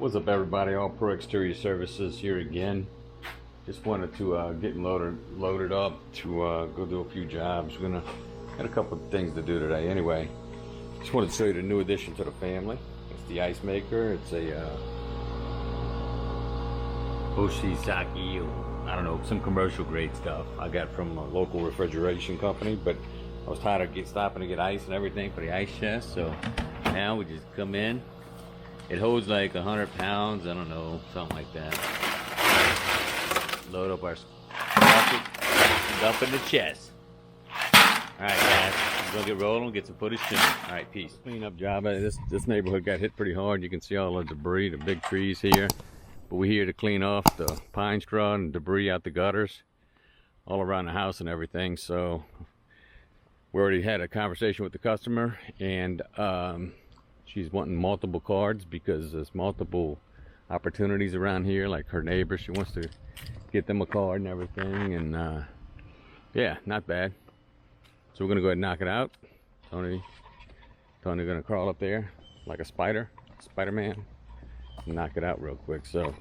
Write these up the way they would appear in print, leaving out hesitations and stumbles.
What's up, everybody? All Pro Exterior Services here again. Just wanted to get loaded up to go do a few jobs. Got a couple of things to do today. Anyway, just wanted to show you the new addition to the family. It's the ice maker. It's a Oshisaki, I don't know, some commercial grade stuff I got from a local refrigeration company. But I was tired of stopping to get ice and everything for the ice chest, so now we just come in. It holds like 100 pounds, I don't know, something like that. Load up our bucket, dump in the chest. Alright guys, we're gonna get rolling, get some footage soon. Alright, peace. Clean up job. This neighborhood got hit pretty hard. You can see all the debris, the big trees here. But we're here to clean off the pine straw and debris out the gutters all around the house and everything. So we already had a conversation with the customer, and she's wanting multiple cards because there's multiple opportunities around here. Like her neighbor, she wants to get them a card and everything, and yeah, not bad. So we're gonna go ahead and knock it out. Tony's gonna crawl up there like a Spider-Man, and knock it out real quick. So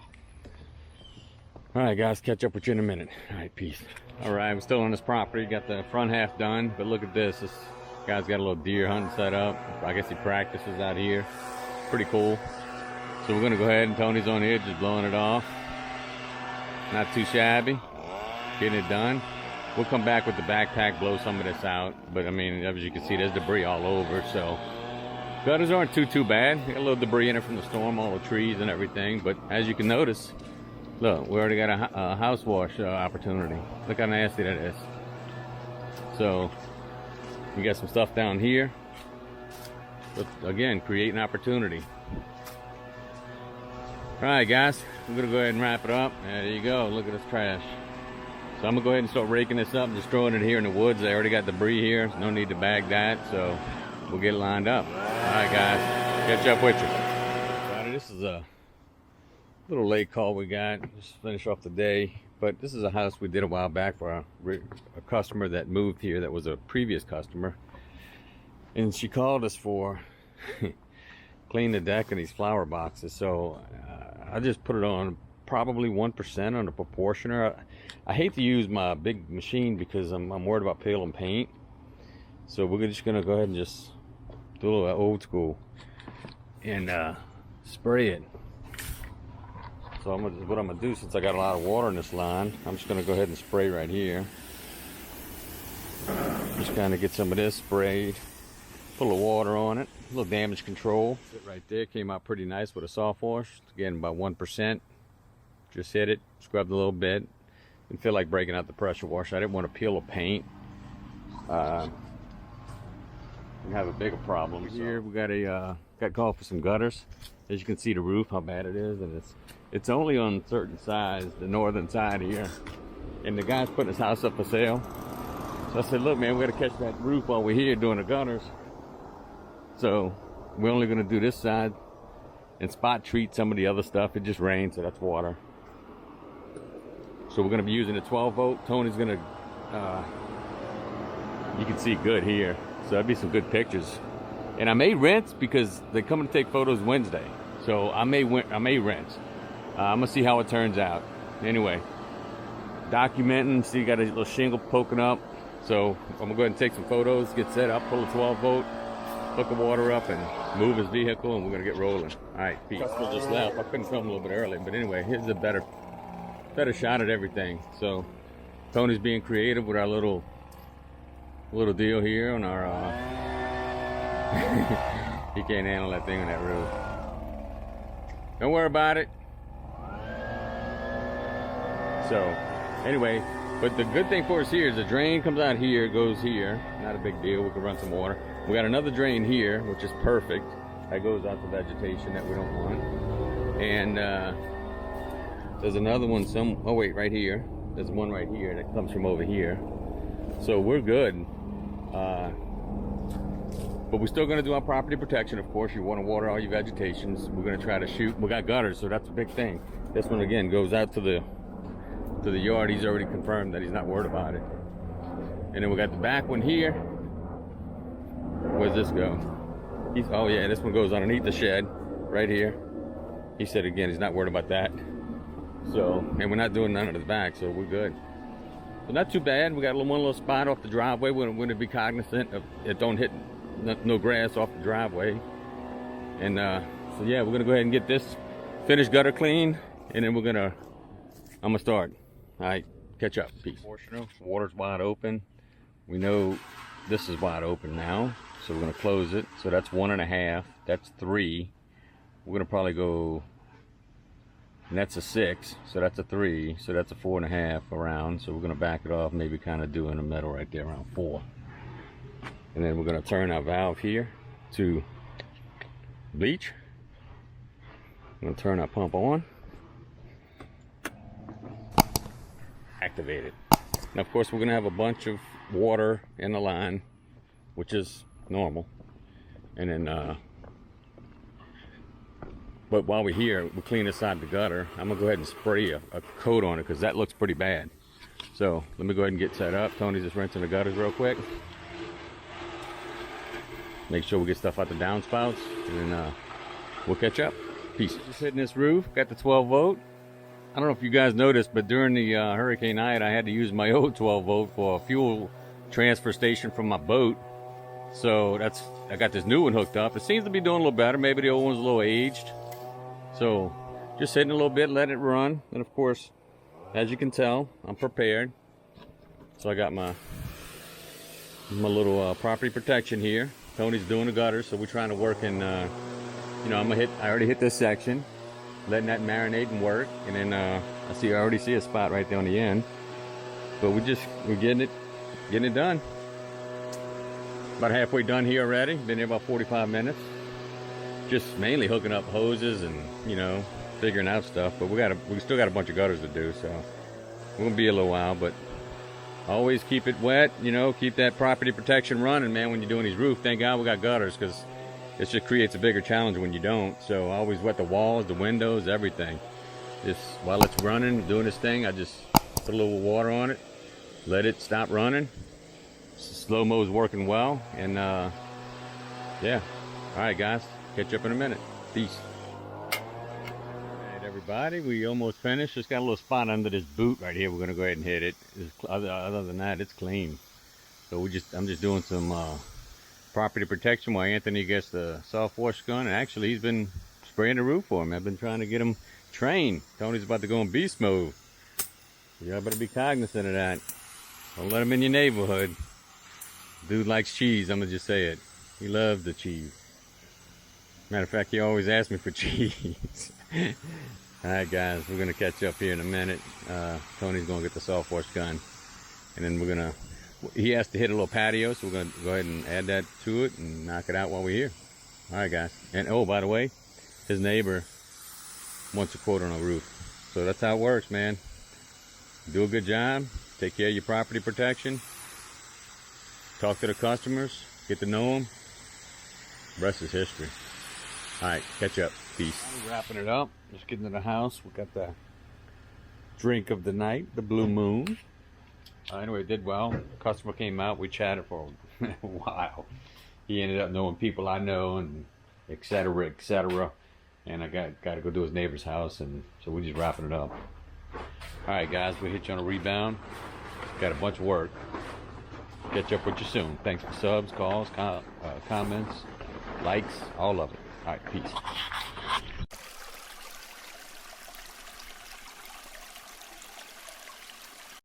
all right guys, catch up with you in a minute. All right, peace. All right, I'm still on this property, got the front half done, but look at this. This guy's got a little deer hunting set up. I guess he practices out here. Pretty cool. So we're gonna go ahead, and Tony's on here just blowing it off. Not too shabby. Getting it done. We'll come back with the backpack, blow some of this out. But I mean, as you can see, there's debris all over. So gutters aren't too bad. Got a little debris in it from the storm, all the trees and everything. But as you can notice, look, we already got a house wash opportunity. Look how nasty that is. So we got some stuff down here, but again, create an opportunity. All right guys, we're gonna go ahead and wrap it up. There you go, look at this trash. So I'm gonna go ahead and start raking this up and just throwing it here in the woods. I already got debris here, so no need to bag that, so we'll get it lined up. All right guys, catch up with you. All right, this is a little late call we got, just finish off the day. But this is a house we did a while back for a customer that moved here, that was a previous customer. And she called us for clean the deck in these flower boxes. So I just put it on probably 1% on the proportioner. I hate to use my big machine because I'm worried about peeling paint. So we're just gonna go ahead and just do a little old school and spray it. So what I'm gonna do, since I got a lot of water in this line, I'm just gonna go ahead and spray right here. Just kind of get some of this sprayed, put a little water on it, a little damage control. It right there came out pretty nice with a soft wash. Again, about 1%. Just hit it, scrubbed a little bit. Didn't feel like breaking out the pressure washer. I didn't want to peel the paint. And have a bigger problem. Here we got called for some gutters. As you can see, the roof, how bad it is, and it's only on certain sides, the northern side here. And the guy's putting his house up for sale. So I said, look man, we gotta catch that roof while we're here doing the gutters. So we're only gonna do this side and spot treat some of the other stuff. It just rained, so that's water. So we're gonna be using a 12 volt. Tony's gonna, you can see good here. So that'd be some good pictures. And I may rinse because they come to take photos Wednesday. So I may rinse. I'm gonna see how it turns out. Anyway, documenting. See, you got a little shingle poking up. So I'm gonna go ahead and take some photos, get set up, pull a 12 volt, hook the water up, and move his vehicle, and we're gonna get rolling. All right, peace. Customer just left. I couldn't film a little bit early, but anyway, here's a better shot at everything. So Tony's being creative with our little deal here on our. He can't handle that thing on that roof. Don't worry about it. So anyway, but the good thing for us here is the drain comes out here, goes here. Not a big deal, we can run some water. We got another drain here, which is perfect. That goes out to vegetation that we don't want. And there's another one oh wait, right here. There's one right here that comes from over here. So we're good. But we're still gonna do our property protection, of course. You wanna water all your vegetations. We're gonna try to shoot. We got gutters, so that's a big thing. This one again goes out to the yard. He's already confirmed that he's not worried about it. And then we got the back one here. Where's this go? Oh yeah, this one goes underneath the shed, right here. he said again, he's not worried about that. So, and we're not doing none of the back, so we're good. So not too bad. We got one little spot off the driveway. We're going to be cognizant of it don't hit no grass off the driveway. And so yeah, we're gonna go ahead and get this finished gutter clean, and then I'm gonna start. All right, catch up. Peace. Water's wide open. We know this is wide open now, so we're gonna close it. So that's 1.5. That's 3. We're gonna probably go. And that's a 6, so that's a 3, so that's a 4.5 around. So we're gonna back it off, maybe kind of do in the middle right there around 4. And then we're gonna turn our valve here to bleach. I'm gonna turn our pump on. Activate it. Now of course we're gonna have a bunch of water in the line, which is normal. And then but while we're here, we'll clean inside the gutter. I'm gonna go ahead and spray a coat on it because that looks pretty bad. So let me go ahead and get set up. Tony's just rinsing the gutters real quick. Make sure we get stuff out the downspouts, and then we'll catch up. Peace. Just hitting this roof, got the 12 volt. I don't know if you guys noticed, but during the Hurricane Ida, I had to use my old 12 volt for a fuel transfer station from my boat. So I got this new one hooked up. It seems to be doing a little better. Maybe the old one's a little aged. So just hitting a little bit, let it run. And of course, as you can tell, I'm prepared. So I got my little property protection here. Tony's doing the gutters, so we're trying to work in, you know, I already hit this section, letting that marinate and work. And then I already see a spot right there on the end. But we're getting it done. About halfway done here already. Been here about 45 minutes. Just mainly hooking up hoses and, you know, figuring out stuff. But we still got a bunch of gutters to do, so we're gonna be a little while. But always keep it wet, you know, keep that property protection running, man. When you're doing these roofs, thank God we got gutters, because it just creates a bigger challenge when you don't. So I always wet the walls, the windows, everything. Just while it's running, doing this thing, I just put a little water on it, let it stop running. Slow-mo's working well, and yeah. All right, guys, catch up in a minute. Peace. All right, everybody, we almost finished. Just got a little spot under this boot right here. We're gonna go ahead and hit it. Other than that, it's clean. So I'm just doing some property protection while Anthony gets the soft wash gun. And actually, he's been spraying the roof for me. I've been trying to get him trained. Tony's about to go in beast mode. Y'all better be cognizant of that. Don't let him in your neighborhood. Dude likes cheese, I'm gonna just say it. He loves the cheese. Matter of fact, he always asks me for cheese. Alright guys, we're gonna catch up here in a minute. Tony's gonna get the soft wash gun. And then he has to hit a little patio, so we're gonna go ahead and add that to it and knock it out while we're here. Alright guys. And oh, by the way, his neighbor wants a quote on a roof. So that's how it works, man. Do a good job, take care of your property protection. Talk to the customers, get to know them. The rest is history. All right, catch up. Peace. I'm wrapping it up. Just getting to the house. We got the drink of the night, the Blue Moon. Anyway, it did well. Customer came out. We chatted for a while. He ended up knowing people I know, and et cetera, et cetera. And I got to go to his neighbor's house, and so we're just wrapping it up. All right, guys, we'll hit you on a rebound. Got a bunch of work. Catch up with you soon. Thanks for subs, calls, comments, likes, all of it. All right, peace.